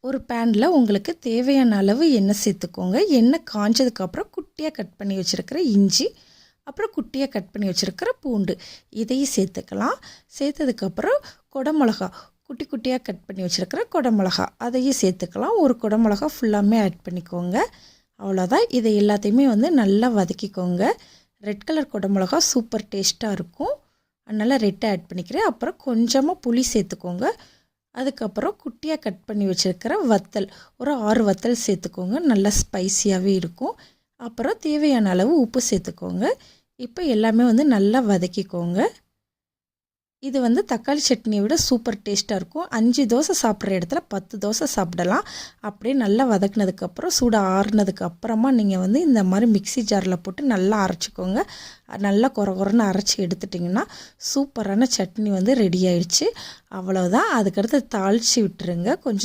ஒரு பேனில் உங்களுக்கு தேவையான அளவு எண்ணெய் சேர்த்துக்கோங்க. எண்ணெய் காஞ்சதுக்கப்புறம் குட்டியாக கட் பண்ணி வச்சுருக்கிற இஞ்சி, அப்புறம் குட்டியாக கட் பண்ணி வச்சுருக்கிற பூண்டு இதையும் சேர்த்துக்கலாம். சேர்த்ததுக்கப்புறம் குடமிளகா, குட்டி குட்டியாக கட் பண்ணி வச்சுருக்கிற குடமிளகா அதையும் சேர்த்துக்கலாம். ஒரு குடமிளகா ஃபுல்லாமே ஆட் பண்ணிக்கோங்க. அவ்வளோதான். இதை எல்லாத்தையுமே நல்லா வதக்கிக்கோங்க. ரெட் கலர் குடமிளகா சூப்பர் டேஸ்ட்டாக இருக்கும். அதனால் ரெட்டை ஆட் பண்ணிக்கிறேன். அப்புறம் கொஞ்சமாக புளி சேர்த்துக்கோங்க. அதுக்கப்புறம் குட்டியாக கட் பண்ணி வச்சுருக்கிற வத்தல், ஒரு 6 வத்தல் சேர்த்துக்கோங்க. நல்லா ஸ்பைஸியாகவே இருக்கும். அப்புறம் தேவையான அளவு உப்பு சேர்த்துக்கோங்க. இப்போ எல்லாமே நல்லா வதக்கிக்கோங்க. இது தக்காளி சட்னியை விட சூப்பர் டேஸ்ட்டாக இருக்கும். 5 தோசை சாப்பிட்ற இடத்துல 10 தோசை சாப்பிடலாம். அப்படியே நல்லா வதக்குனதுக்கப்புறம் சூடு ஆறுனதுக்கு அப்புறமா நீங்கள் இந்த மாதிரி மிக்ஸி ஜாரில் போட்டு நல்லா அரைச்சிக்கோங்க. நல்லா கொரன்னு அரைச்சி எடுத்துட்டிங்கன்னா சூப்பரான சட்னி ரெடி ஆயிடுச்சு. அவ்வளோதான். அதுக்கடுத்து தாளித்து விட்டுருங்க. கொஞ்சம்